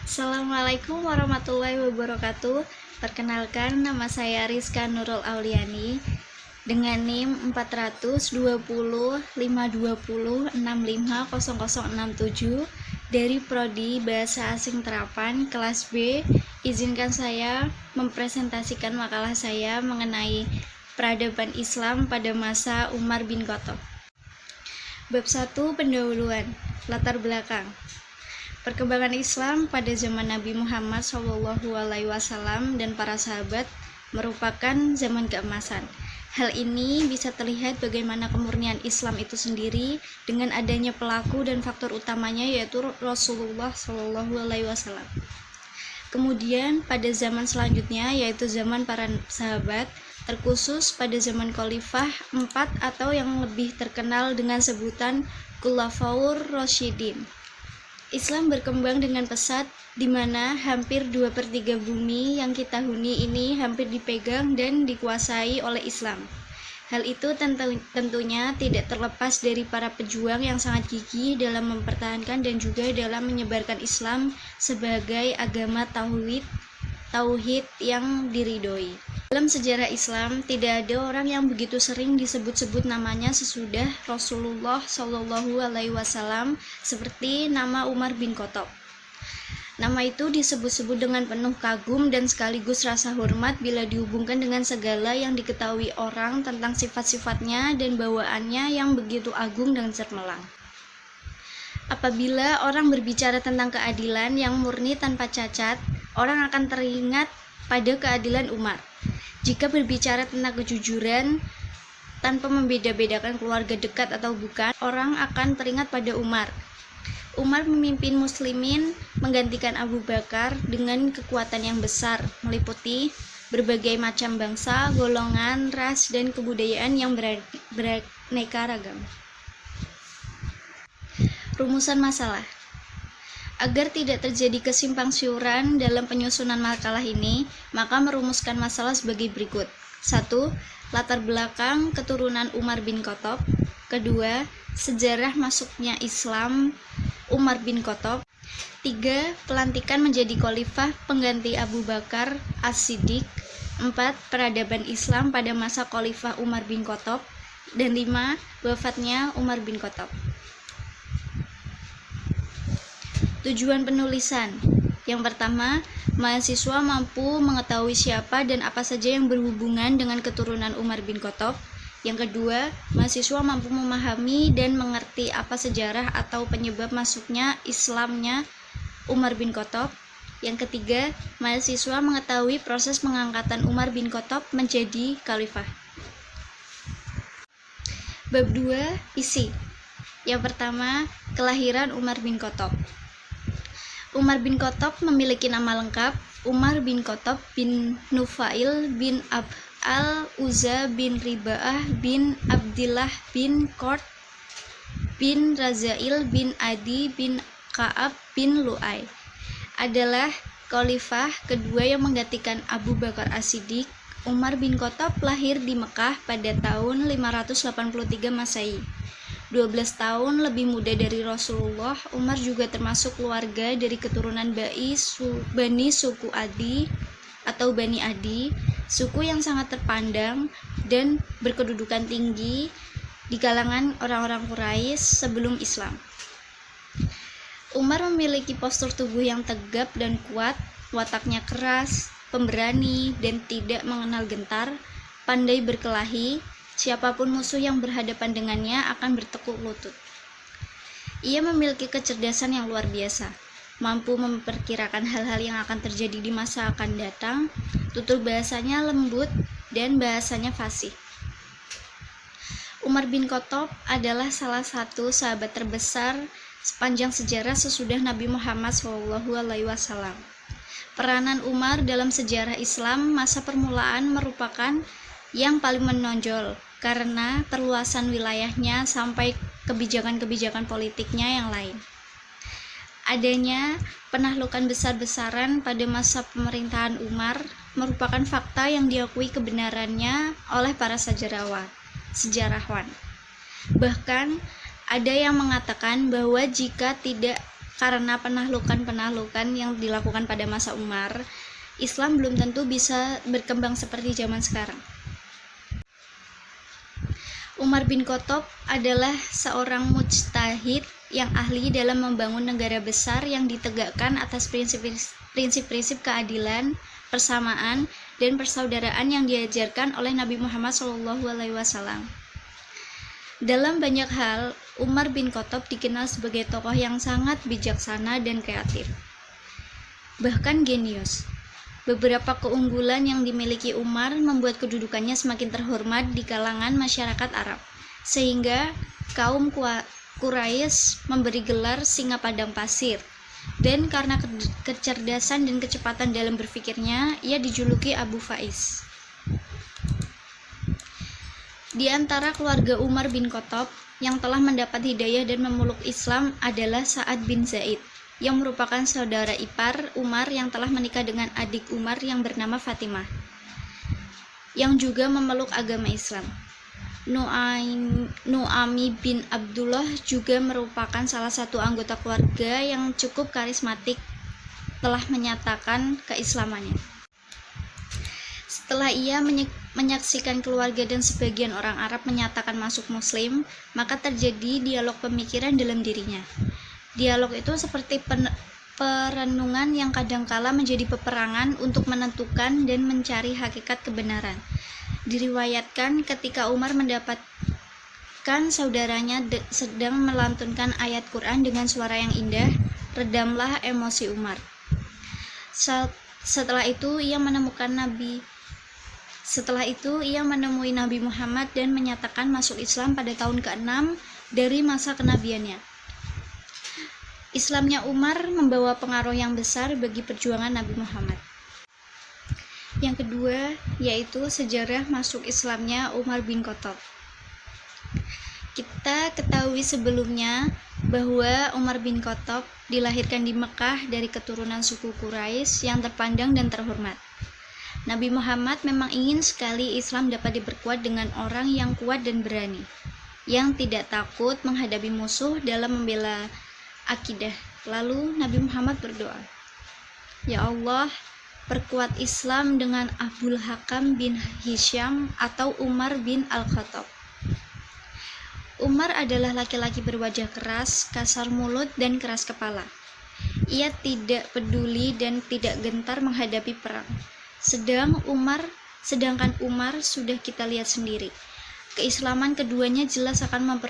Assalamualaikum warahmatullahi wabarakatuh. Perkenalkan, nama saya Rizka Nurul Auliani dengan NIM 400 20 520 650067 dari Prodi Bahasa Asing Terapan kelas B. Izinkan saya mempresentasikan makalah saya mengenai peradaban Islam pada masa Umar bin Khattab. Bab 1, pendahuluan, latar belakang. Perkembangan Islam pada zaman Nabi Muhammad SAW dan para sahabat merupakan zaman keemasan. Hal ini bisa terlihat bagaimana kemurnian Islam itu sendiri dengan adanya pelaku dan faktor utamanya yaitu Rasulullah SAW. Kemudian pada zaman selanjutnya yaitu zaman para sahabat, terkhusus pada zaman Khalifah 4 atau yang lebih terkenal dengan sebutan Khulafaur Rasyidin. Islam berkembang dengan pesat di mana hampir 2/3 bumi yang kita huni ini hampir dipegang dan dikuasai oleh Islam. Hal itu tentunya tidak terlepas dari para pejuang yang sangat gigih dalam mempertahankan dan juga dalam menyebarkan Islam sebagai agama tauhid yang diridhoi. Dalam sejarah Islam, tidak ada orang yang begitu sering disebut-sebut namanya sesudah Rasulullah SAW seperti nama Umar bin Khattab. Nama itu disebut-sebut dengan penuh kagum dan sekaligus rasa hormat bila dihubungkan dengan segala yang diketahui orang tentang sifat-sifatnya dan bawaannya yang begitu agung dan cermelang. Apabila orang berbicara tentang keadilan yang murni tanpa cacat, orang akan teringat pada keadilan Umar. Jika berbicara tentang kejujuran tanpa membeda-bedakan keluarga dekat atau bukan, orang akan teringat pada Umar. Umar memimpin muslimin menggantikan Abu Bakar dengan kekuatan yang besar, meliputi berbagai macam bangsa, golongan, ras, dan kebudayaan yang beraneka ragam. Rumusan masalah. Agar tidak terjadi kesimpang siuran dalam penyusunan makalah ini, maka merumuskan masalah sebagai berikut. 1. Latar belakang keturunan Umar bin Khattab. 2. Sejarah masuknya Islam Umar bin Khattab. 3. Pelantikan menjadi khalifah pengganti Abu Bakar As-Siddiq. 4. Peradaban Islam pada masa khalifah Umar bin Khattab. Dan 5. Wafatnya Umar bin Khattab. Tujuan penulisan. Yang pertama, mahasiswa mampu mengetahui siapa dan apa saja yang berhubungan dengan keturunan Umar bin Khattab. Yang kedua, mahasiswa mampu memahami dan mengerti apa sejarah atau penyebab masuknya Islamnya Umar bin Khattab. Yang ketiga, mahasiswa mengetahui proses pengangkatan Umar bin Khattab menjadi khalifah. Bab 2, isi. Yang pertama, kelahiran Umar bin Khattab. Umar bin Khattab memiliki nama lengkap Umar bin Khattab bin Nufail bin Al-Uzza bin Ribaah bin Abdillah bin Qurt bin Razail bin Adi bin Ka'ab bin Lu'ay. Adalah khalifah kedua yang menggantikan Abu Bakar As-Siddiq. Umar bin Khattab lahir di Mekah pada tahun 583 Masehi. 12 tahun lebih muda dari Rasulullah, Umar juga termasuk keluarga dari keturunan Bani suku Adi atau Bani Adi, suku yang sangat terpandang dan berkedudukan tinggi di kalangan orang-orang Quraisy sebelum Islam. Umar memiliki postur tubuh yang tegap dan kuat, wataknya keras, pemberani, dan tidak mengenal gentar, pandai berkelahi. Siapapun musuh yang berhadapan dengannya akan bertekuk lutut. Ia memiliki kecerdasan yang luar biasa, mampu memperkirakan hal-hal yang akan terjadi di masa akan datang, tutur bahasanya lembut dan bahasanya fasih. Umar bin Khattab adalah salah satu sahabat terbesar sepanjang sejarah sesudah Nabi Muhammad SAW. Peranan Umar dalam sejarah Islam masa permulaan merupakan yang paling menonjol karena perluasan wilayahnya sampai kebijakan-kebijakan politiknya yang lain. Adanya penaklukan besar-besaran pada masa pemerintahan Umar merupakan fakta yang diakui kebenarannya oleh para sejarawan. Bahkan ada yang mengatakan bahwa jika tidak karena penaklukan-penaklukan yang dilakukan pada masa Umar, Islam belum tentu bisa berkembang seperti zaman sekarang. Umar bin Khattab adalah seorang mujtahid yang ahli dalam membangun negara besar yang ditegakkan atas prinsip-prinsip keadilan, persamaan, dan persaudaraan yang diajarkan oleh Nabi Muhammad SAW. Dalam banyak hal, Umar bin Khattab dikenal sebagai tokoh yang sangat bijaksana dan kreatif, bahkan jenius. Beberapa keunggulan yang dimiliki Umar membuat kedudukannya semakin terhormat di kalangan masyarakat Arab, sehingga kaum Quraisy memberi gelar singa padang pasir. Dan karena kecerdasan dan kecepatan dalam berpikirnya, ia dijuluki Abu Faiz. Di antara keluarga Umar bin Khattab yang telah mendapat hidayah dan memeluk Islam adalah Sa'ad bin Zaid, yang merupakan saudara ipar Umar yang telah menikah dengan adik Umar yang bernama Fatimah, yang juga memeluk agama Islam. Nu'ami bin Abdullah juga merupakan salah satu anggota keluarga yang cukup karismatik, telah menyatakan keislamannya. Setelah ia menyaksikan keluarga dan sebagian orang Arab menyatakan masuk Muslim, maka terjadi dialog pemikiran dalam dirinya. Dialog itu seperti perenungan yang kadangkala menjadi peperangan untuk menentukan dan mencari hakikat kebenaran. Diriwayatkan ketika Umar mendapatkan saudaranya sedang melantunkan ayat Quran dengan suara yang indah, redamlah emosi Umar. Setelah itu ia menemui Nabi Muhammad dan menyatakan masuk Islam pada tahun ke-6 dari masa kenabiannya. Islamnya Umar membawa pengaruh yang besar bagi perjuangan Nabi Muhammad. Yang kedua, yaitu sejarah masuk Islamnya Umar bin Khattab. Kita ketahui sebelumnya bahwa Umar bin Khattab dilahirkan di Mekah dari keturunan suku Quraisy yang terpandang dan terhormat. Nabi Muhammad memang ingin sekali Islam dapat diperkuat dengan orang yang kuat dan berani, yang tidak takut menghadapi musuh dalam membela akidah. Lalu Nabi Muhammad berdoa, "Ya Allah, perkuat Islam dengan Abdul Hakam bin Hisham atau Umar bin Al-Khattab." Umar adalah laki-laki berwajah keras, kasar mulut, dan keras kepala. Ia tidak peduli dan tidak gentar menghadapi perang. Sedangkan Umar sudah kita lihat sendiri. Keislaman keduanya jelas akan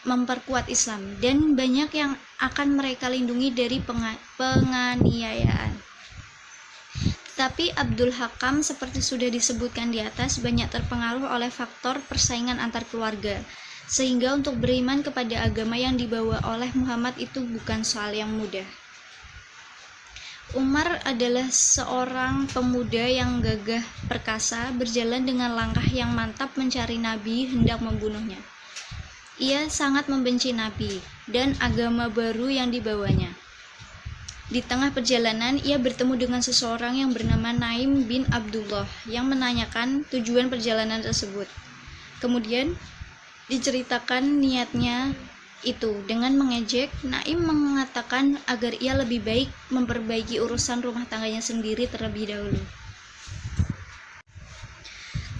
memperkuat Islam, dan banyak yang akan mereka lindungi dari penganiayaan. Tapi Abdul Hakam, seperti sudah disebutkan di atas, banyak terpengaruh oleh faktor persaingan antar keluarga, sehingga untuk beriman kepada agama yang dibawa oleh Muhammad itu bukan soal yang mudah. Umar adalah seorang pemuda yang gagah perkasa, berjalan dengan langkah yang mantap mencari Nabi hendak membunuhnya. Ia sangat membenci Nabi dan agama baru yang dibawanya. Di tengah perjalanan, ia bertemu dengan seseorang yang bernama Naim bin Abdullah yang menanyakan tujuan perjalanan tersebut. Kemudian diceritakan niatnya itu. Dengan mengejek, Naim mengatakan agar ia lebih baik memperbaiki urusan rumah tangganya sendiri terlebih dahulu.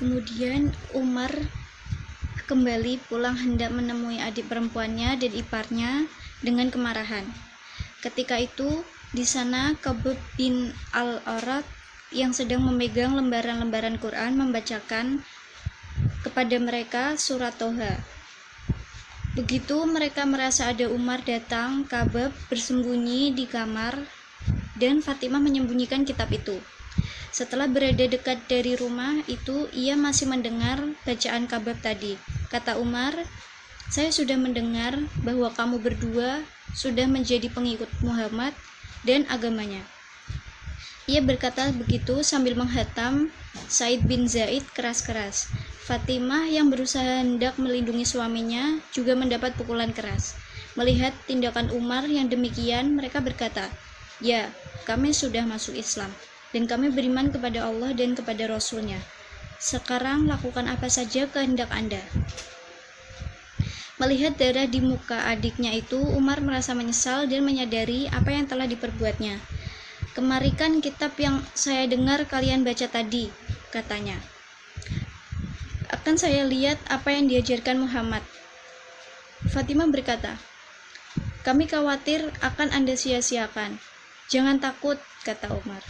Kemudian Umar kembali pulang hendak menemui adik perempuannya dan iparnya dengan kemarahan. Ketika itu, di sana Ka'b bin Al-Arat yang sedang memegang lembaran-lembaran Quran membacakan kepada mereka surat Toha. Begitu mereka merasa ada Umar datang, Ka'b bersembunyi di kamar dan Fatimah menyembunyikan kitab itu. Setelah berada dekat dari rumah itu, ia masih mendengar bacaan Ka'b tadi. Kata Umar, "Saya sudah mendengar bahwa kamu berdua sudah menjadi pengikut Muhammad dan agamanya." Ia berkata begitu sambil menghantam Said bin Zaid keras-keras. Fatimah yang berusaha hendak melindungi suaminya juga mendapat pukulan keras. Melihat tindakan Umar yang demikian, mereka berkata, "Ya, kami sudah masuk Islam, dan kami beriman kepada Allah dan kepada Rasul-Nya. Sekarang lakukan apa saja kehendak Anda." Melihat darah di muka adiknya itu, Umar merasa menyesal dan menyadari apa yang telah diperbuatnya. "Kemarikan kitab yang saya dengar kalian baca tadi," katanya. "Akan saya lihat apa yang diajarkan Muhammad." Fatimah berkata, "Kami khawatir akan Anda sia-siakan." "Jangan takut," kata Umar.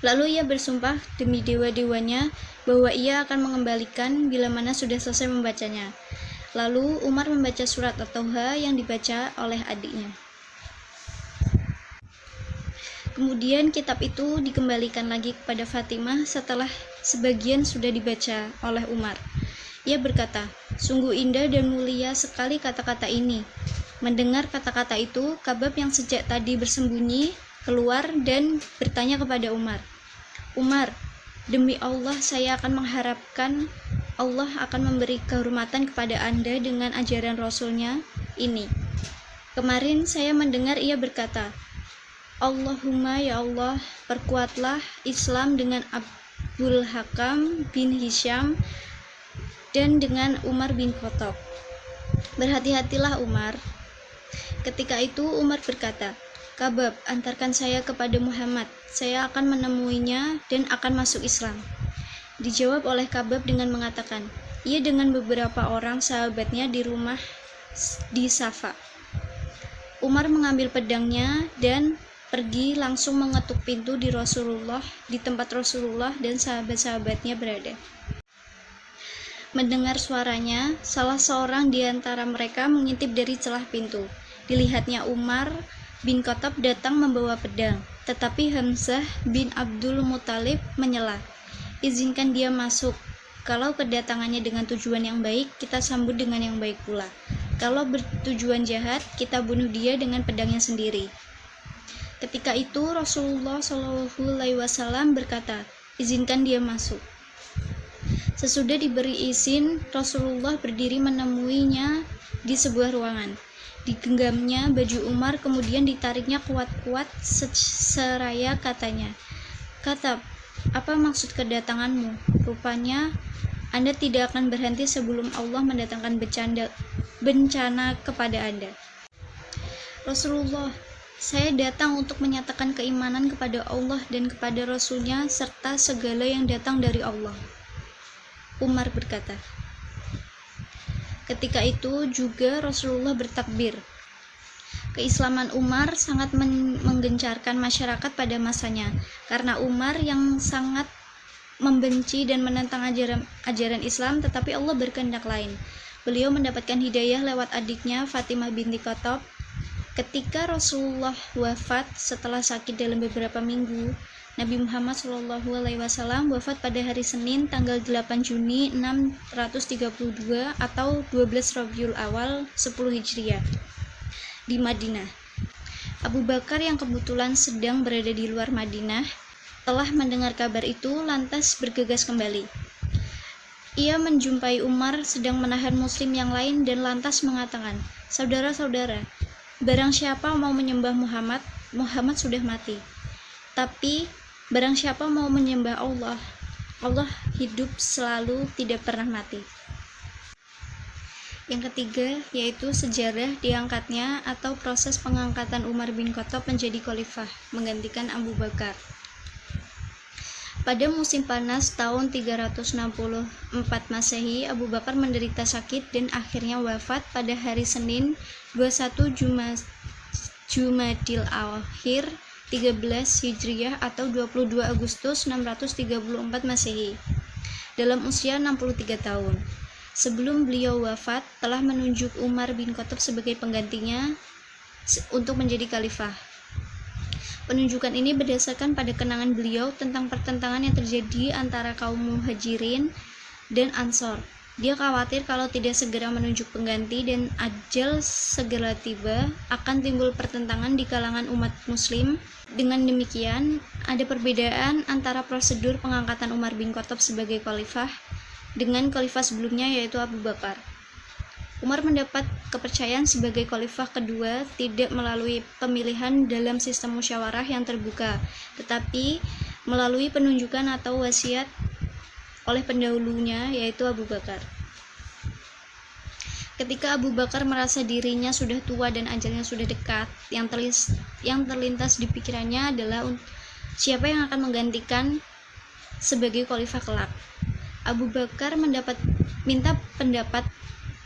Lalu ia bersumpah demi dewa-dewanya bahwa ia akan mengembalikan bila mana sudah selesai membacanya. Lalu Umar membaca surat At-Tauha yang dibaca oleh adiknya. Kemudian kitab itu dikembalikan lagi kepada Fatimah setelah sebagian sudah dibaca oleh Umar. Ia berkata, "Sungguh indah dan mulia sekali kata-kata ini." Mendengar kata-kata itu, Kabab yang sejak tadi bersembunyi keluar dan bertanya kepada Umar, "Umar, demi Allah saya akan mengharapkan Allah akan memberi kehormatan kepada Anda dengan ajaran Rasulnya ini. Kemarin saya mendengar ia berkata, Allahumma ya Allah, perkuatlah Islam dengan Abdul Hakam bin Hisham dan dengan Umar bin Khattab. Berhati-hatilah Umar." Ketika itu Umar berkata, "Kabab, antarkan saya kepada Muhammad, saya akan menemuinya dan akan masuk Islam." Dijawab oleh Kabab dengan mengatakan, "Ia dengan beberapa orang sahabatnya di rumah di Safa." Umar mengambil pedangnya dan pergi langsung mengetuk pintu di tempat Rasulullah dan sahabat-sahabatnya berada. Mendengar suaranya, salah seorang di antara mereka mengintip dari celah pintu. Dilihatnya Umar bin Khattab datang membawa pedang, tetapi Hamzah bin Abdul Muthalib menyela, "Izinkan dia masuk. Kalau kedatangannya dengan tujuan yang baik, kita sambut dengan yang baik pula. Kalau bertujuan jahat, kita bunuh dia dengan pedangnya sendiri." Ketika itu Rasulullah SAW berkata, "Izinkan dia masuk." Sesudah diberi izin, Rasulullah berdiri menemuinya di sebuah ruangan. Digenggamnya baju Umar, kemudian ditariknya kuat-kuat seraya katanya, "Khattab, apa maksud kedatanganmu? Rupanya Anda tidak akan berhenti sebelum Allah mendatangkan bencana kepada Anda." "Rasulullah, saya datang untuk menyatakan keimanan kepada Allah dan kepada Rasul-Nya serta segala yang datang dari Allah," Umar berkata. Ketika itu juga Rasulullah bertakbir. Keislaman Umar sangat menggencarkan masyarakat pada masanya, karena Umar yang sangat membenci dan menentang ajaran Islam, tetapi Allah berkehendak lain. Beliau mendapatkan hidayah lewat adiknya Fatimah binti Khattab. Ketika Rasulullah wafat setelah sakit dalam beberapa minggu, Nabi Muhammad SAW wafat pada hari Senin tanggal 8 Juni 632 atau 12 Rabiul Awal 10 Hijriah di Madinah. Abu Bakar yang kebetulan sedang berada di luar Madinah telah mendengar kabar itu lantas bergegas kembali. Ia menjumpai Umar sedang menahan muslim yang lain dan lantas mengatakan, "Saudara-saudara, barang siapa mau menyembah Muhammad, Muhammad sudah mati. Tapi barang siapa mau menyembah Allah, Allah hidup selalu, tidak pernah mati." Yang ketiga yaitu sejarah diangkatnya atau proses pengangkatan Umar bin Khattab menjadi khalifah menggantikan Abu Bakar. Pada musim panas tahun 364 Masehi, Abu Bakar menderita sakit dan akhirnya wafat pada hari Senin 21 Jumadil Akhir 13 Hijriah atau 22 Agustus 634 Masehi dalam usia 63 tahun. Sebelum beliau wafat, telah menunjuk Umar bin Khattab sebagai penggantinya untuk menjadi khalifah. Penunjukan ini berdasarkan pada kenangan beliau tentang pertentangan yang terjadi antara kaum Muhajirin dan Ansor. Dia khawatir kalau tidak segera menunjuk pengganti dan ajal segera tiba, akan timbul pertentangan di kalangan umat muslim. Dengan demikian, ada perbedaan antara prosedur pengangkatan Umar bin Khattab sebagai khalifah dengan khalifah sebelumnya yaitu Abu Bakar. Umar mendapat kepercayaan sebagai khalifah kedua tidak melalui pemilihan dalam sistem musyawarah yang terbuka, tetapi melalui penunjukan atau wasiat oleh pendahulunya yaitu Abu Bakar. Ketika Abu Bakar merasa dirinya sudah tua dan ajalnya sudah dekat, yang terlintas di pikirannya adalah siapa yang akan menggantikan sebagai khalifah kelak. Abu Bakar minta pendapat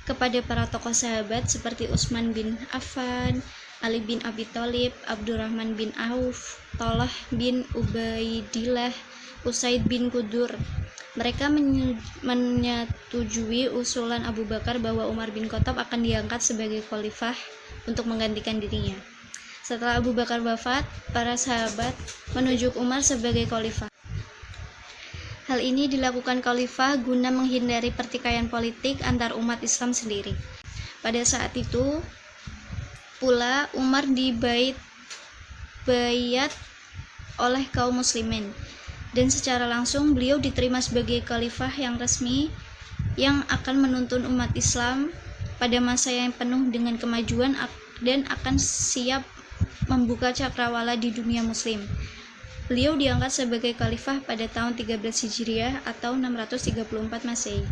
kepada para tokoh sahabat seperti Utsman bin Affan, Ali bin Abi Thalib, Abdurrahman bin Auf, Thalhah bin Ubaidillah, Usaid bin Qudur. Mereka menyetujui usulan Abu Bakar bahwa Umar bin Khattab akan diangkat sebagai khalifah untuk menggantikan dirinya. Setelah Abu Bakar wafat, para sahabat menunjuk Umar sebagai khalifah. Hal ini dilakukan khalifah guna menghindari pertikaian politik antar umat Islam sendiri. Pada saat itu pula Umar baiat oleh kaum muslimin, dan secara langsung beliau diterima sebagai khalifah yang resmi yang akan menuntun umat Islam pada masa yang penuh dengan kemajuan dan akan siap membuka cakrawala di dunia muslim. Beliau diangkat sebagai khalifah pada tahun 13 Hijriah atau 634 Masehi.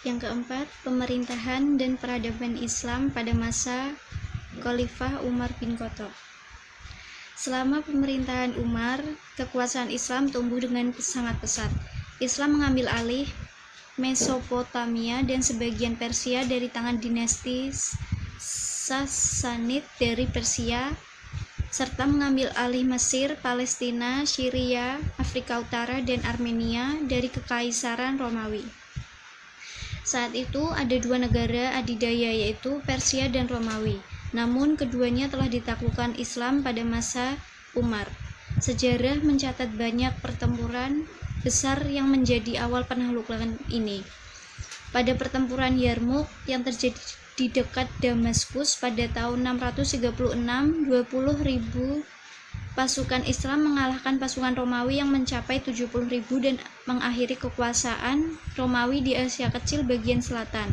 Yang keempat, pemerintahan dan peradaban Islam pada masa Khalifah Umar bin Khattab. Selama pemerintahan Umar, kekuasaan Islam tumbuh dengan sangat pesat. Islam mengambil alih Mesopotamia dan sebagian Persia dari tangan dinasti Sassanid dari Persia, serta mengambil alih Mesir, Palestina, Syria, Afrika Utara, dan Armenia dari Kekaisaran Romawi. Saat itu ada dua negara adidaya, yaitu Persia dan Romawi. Namun keduanya telah ditaklukkan Islam pada masa Umar. Sejarah mencatat banyak pertempuran besar yang menjadi awal penaklukan ini. Pada pertempuran Yarmouk yang terjadi di dekat Damaskus pada tahun 636, 20.000 pasukan Islam mengalahkan pasukan Romawi yang mencapai 70.000 dan mengakhiri kekuasaan Romawi di Asia Kecil bagian selatan.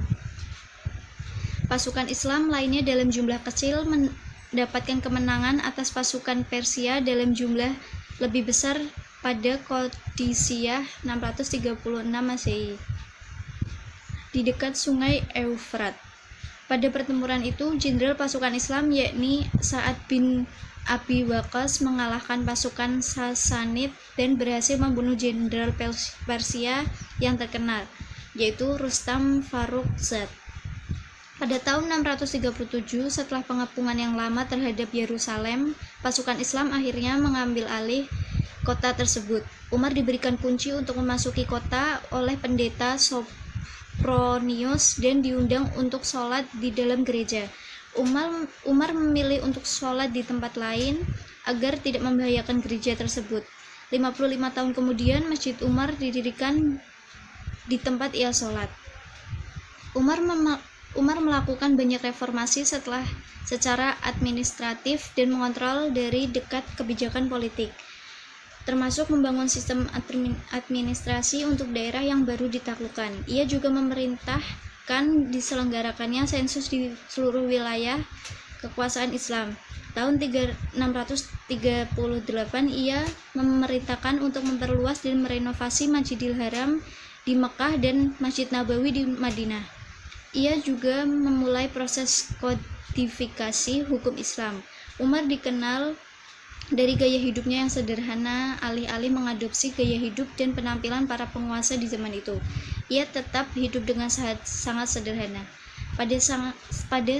Pasukan Islam lainnya dalam jumlah kecil mendapatkan kemenangan atas pasukan Persia dalam jumlah lebih besar pada Qadisiyah 636 Masehi di dekat sungai Eufrat. Pada pertempuran itu, jenderal pasukan Islam yakni Sa'ad bin Abi Waqqas mengalahkan pasukan Sassanid dan berhasil membunuh jenderal Persia yang terkenal, yaitu Rustam Farrukhzad. Pada tahun 637, setelah pengepungan yang lama terhadap Yerusalem, pasukan Islam akhirnya mengambil alih kota tersebut. Umar diberikan kunci untuk memasuki kota oleh pendeta Sopronius dan diundang untuk sholat di dalam gereja. Umar memilih untuk sholat di tempat lain agar tidak membahayakan gereja tersebut. 55 tahun kemudian, Masjid Umar didirikan di tempat ia sholat. Umar melakukan banyak reformasi secara administratif dan mengontrol dari dekat kebijakan politik, termasuk membangun sistem administrasi untuk daerah yang baru ditaklukkan. Ia juga memerintahkan diselenggarakannya sensus di seluruh wilayah kekuasaan Islam. Tahun 638 ia memerintahkan untuk memperluas dan merenovasi Masjidil Haram di Mekah dan Masjid Nabawi di Madinah. Ia juga memulai proses kodifikasi hukum Islam. Umar dikenal dari gaya hidupnya yang sederhana, alih-alih mengadopsi gaya hidup dan penampilan para penguasa di zaman itu. Ia tetap hidup dengan sangat sederhana. Pada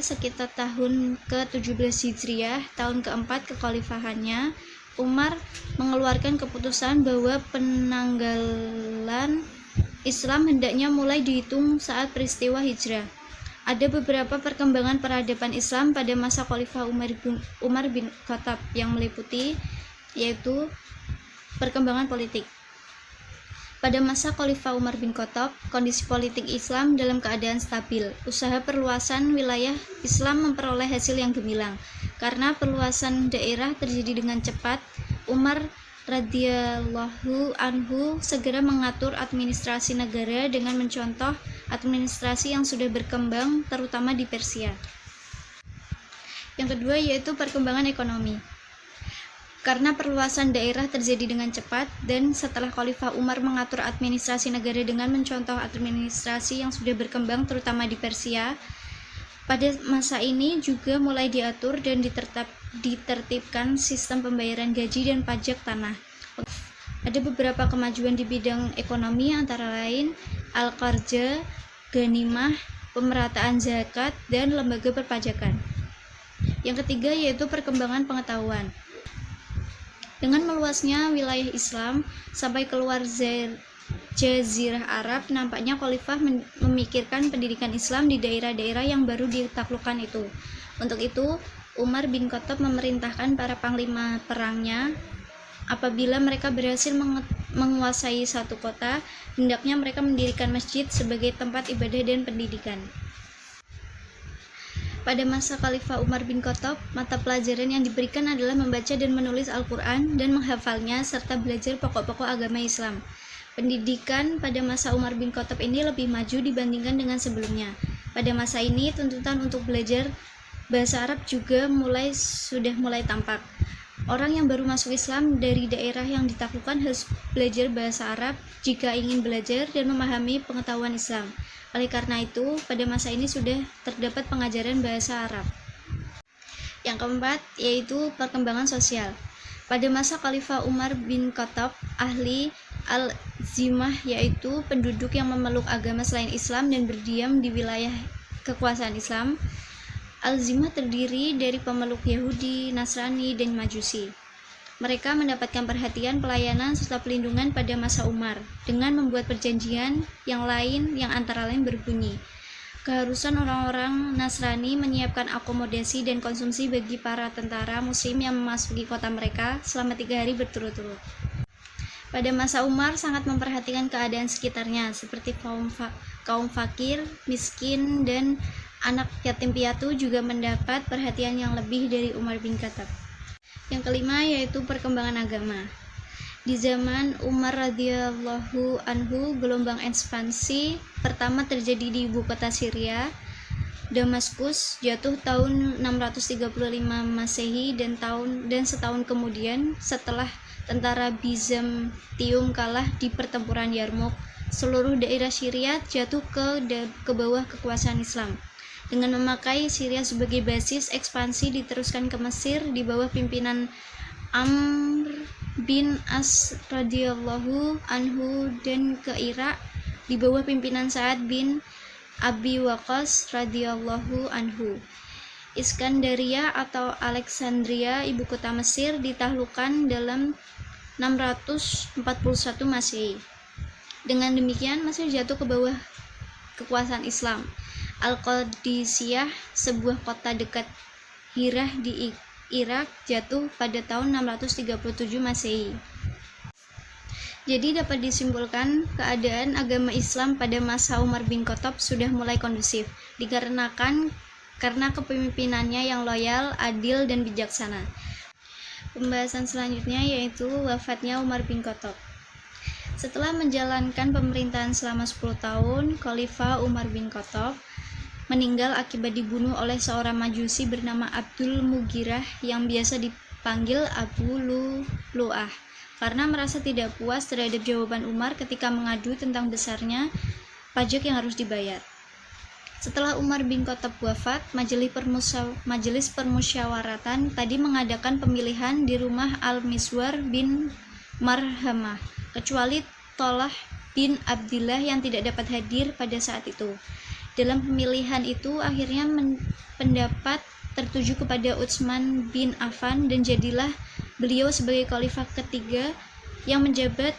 sekitar tahun ke-17 Hijriah, tahun keempat kekhalifahannya, Umar mengeluarkan keputusan bahwa penanggalan Islam hendaknya mulai dihitung saat peristiwa hijrah. Ada beberapa perkembangan peradaban Islam pada masa Khalifah Umar bin Khattab yang meliputi, yaitu perkembangan politik. Pada masa Khalifah Umar bin Khattab, kondisi politik Islam dalam keadaan stabil. Usaha perluasan wilayah Islam memperoleh hasil yang gemilang. Karena perluasan daerah terjadi dengan cepat, Umar radhiyallahu anhu segera mengatur administrasi negara dengan mencontoh administrasi yang sudah berkembang terutama di Persia. Yang kedua yaitu perkembangan ekonomi. karena perluasan daerah terjadi dengan cepat, dan setelah Khalifah Umar mengatur administrasi negara dengan mencontoh administrasi yang sudah berkembang terutama di Persia, pada masa ini juga mulai diatur dan ditertibkan sistem pembayaran gaji dan pajak tanah. Ada beberapa kemajuan di bidang ekonomi, antara lain al-qarja, ghanimah, pemerataan zakat, dan lembaga perpajakan. Yang ketiga yaitu perkembangan pengetahuan. Dengan meluasnya wilayah Islam sampai keluar Jazirah Arab, nampaknya Khalifah memikirkan pendidikan Islam di daerah-daerah yang baru ditaklukkan itu. Untuk itu, Umar bin Khattab memerintahkan para panglima perangnya, apabila mereka berhasil menguasai satu kota, hendaknya mereka mendirikan masjid sebagai tempat ibadah dan pendidikan. Pada masa Khalifah Umar bin Khattab, mata pelajaran yang diberikan adalah membaca dan menulis Al-Quran dan menghafalnya, serta belajar pokok-pokok agama Islam. Pendidikan pada masa Umar bin Khattab ini lebih maju dibandingkan dengan sebelumnya. Pada masa ini, tuntutan untuk belajar bahasa Arab juga sudah mulai tampak. Orang yang baru masuk Islam dari daerah yang ditaklukkan harus belajar bahasa Arab jika ingin belajar dan memahami pengetahuan Islam. Oleh karena itu, pada masa ini sudah terdapat pengajaran bahasa Arab. Yang keempat, yaitu perkembangan sosial. Pada masa Khalifah Umar bin Khattab, ahli al-zimah, yaitu penduduk yang memeluk agama selain Islam dan berdiam di wilayah kekuasaan Islam. Al-zimah terdiri dari pemeluk Yahudi, Nasrani, dan Majusi. Mereka mendapatkan perhatian, pelayanan, serta pelindungan pada masa Umar dengan membuat perjanjian yang antara lain berbunyi, keharusan orang-orang Nasrani menyiapkan akomodasi dan konsumsi bagi para tentara muslim yang memasuki kota mereka selama 3 hari berturut-turut. Pada masa Umar sangat memperhatikan keadaan sekitarnya, seperti kaum fakir, miskin, dan anak yatim piatu juga mendapat perhatian yang lebih dari Umar bin Khattab. Yang kelima yaitu perkembangan agama. Di zaman Umar radhiyallahu anhu, gelombang ekspansi pertama terjadi di ibu kota Syria, Damaskus, jatuh tahun 635 Masehi dan setahun kemudian setelah tentara Bizantium kalah di pertempuran Yarmouk, seluruh daerah Syria jatuh ke bawah kekuasaan Islam. Dengan memakai Syria sebagai basis, ekspansi diteruskan ke Mesir di bawah pimpinan Amr bin As radhiyallahu anhu, dan ke Irak di bawah pimpinan Sa'ad bin Abi Waqqas radhiyallahu anhu. Iskandaria atau Alexandria, ibu kota Mesir, ditaklukkan dalam 641 Masehi. Dengan demikian, Mesir jatuh ke bawah kekuasaan Islam. Al-Qadisiyah, sebuah kota dekat Hirah di Irak, jatuh pada tahun 637 Masehi. Jadi dapat disimpulkan keadaan agama Islam pada masa Umar bin Khattab sudah mulai kondusif, karena kepemimpinannya yang loyal, adil, dan bijaksana. Pembahasan selanjutnya yaitu wafatnya Umar bin Khattab. Setelah menjalankan pemerintahan selama 10 tahun, Khalifah Umar bin Khattab meninggal akibat dibunuh oleh seorang Majusi bernama Abdul Mughirah yang biasa dipanggil Abu Lu'lu'ah, karena merasa tidak puas terhadap jawaban Umar ketika mengadu tentang besarnya pajak yang harus dibayar. Setelah Umar bin Khattab wafat, majelis permusyawaratan tadi mengadakan pemilihan di rumah Al-Miswar bin Marhamah, kecuali Tolah bin Abdillah yang tidak dapat hadir pada saat itu. Dalam pemilihan itu, akhirnya pendapat tertuju kepada Utsman bin Affan, dan jadilah beliau sebagai khalifah ketiga yang menjabat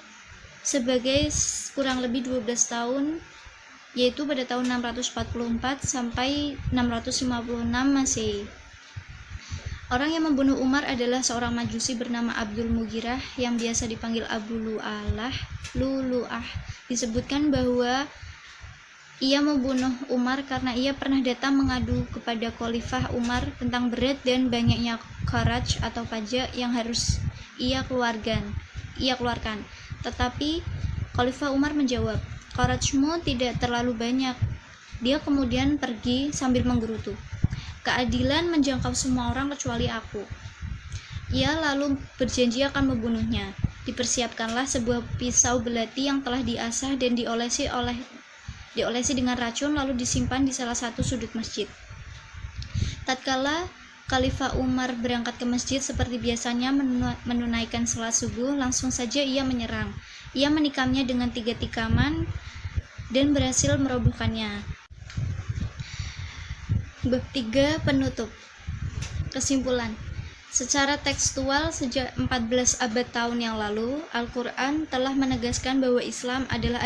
sebagai kurang lebih 12 tahun, yaitu pada tahun 644 sampai 656 Masehi. Orang yang membunuh Umar adalah seorang Majusi bernama Abdul Mughirah yang biasa dipanggil Abu Lu'lu'ah. Disebutkan bahwa ia membunuh Umar karena ia pernah datang mengadu kepada Khalifah Umar tentang berat dan banyaknya kharaj atau pajak yang harus ia keluarkan. Tetapi Khalifah Umar menjawab, "Kharajmu tidak terlalu banyak." Dia kemudian pergi sambil menggerutu, "Keadilan menjangkau semua orang kecuali aku." Ia lalu berjanji akan membunuhnya. Dipersiapkanlah sebuah pisau belati yang telah diasah dan diolesi dengan racun, lalu disimpan di salah satu sudut masjid. Tatkala Khalifah Umar berangkat ke masjid seperti biasanya menunaikan salat subuh, langsung saja ia menyerang. Ia menikamnya dengan 3 tikaman dan berhasil merobohkannya. Bab 3 penutup. Kesimpulan. Secara tekstual, sejak 14 abad tahun yang lalu, Al-Quran telah menegaskan bahwa Islam adalah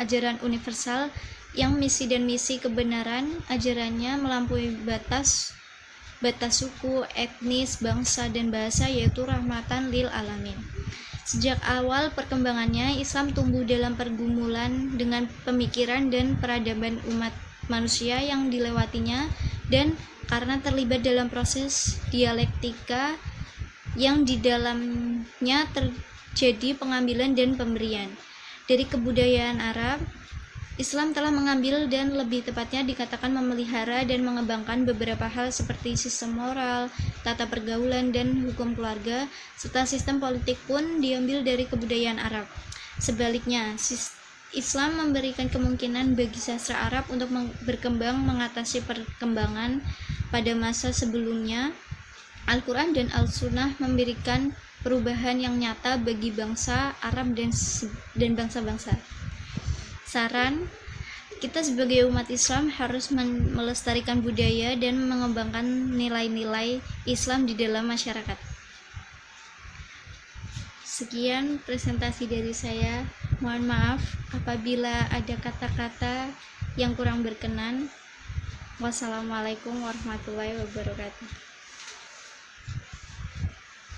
ajaran universal yang misi dan misi kebenaran ajarannya melampaui batas suku, etnis, bangsa, dan bahasa, yaitu rahmatan lil alamin. Sejak awal perkembangannya, Islam tumbuh dalam pergumulan dengan pemikiran dan peradaban umat manusia yang dilewatinya, dan karena terlibat dalam proses dialektika yang di dalamnya terjadi pengambilan dan pemberian. Dari kebudayaan Arab, Islam telah mengambil dan lebih tepatnya dikatakan memelihara dan mengembangkan beberapa hal seperti sistem moral, tata pergaulan, dan hukum keluarga, serta sistem politik pun diambil dari kebudayaan Arab. Sebaliknya, Islam memberikan kemungkinan bagi sastra Arab untuk berkembang mengatasi perkembangan pada masa sebelumnya. Al-Quran dan Al-Sunnah memberikan perubahan yang nyata bagi bangsa Arab dan bangsa-bangsa. Saran, kita sebagai umat Islam harus melestarikan budaya dan mengembangkan nilai-nilai Islam di dalam masyarakat. Sekian presentasi dari saya. Mohon maaf apabila ada kata-kata yang kurang berkenan. Wassalamualaikum warahmatullahi wabarakatuh.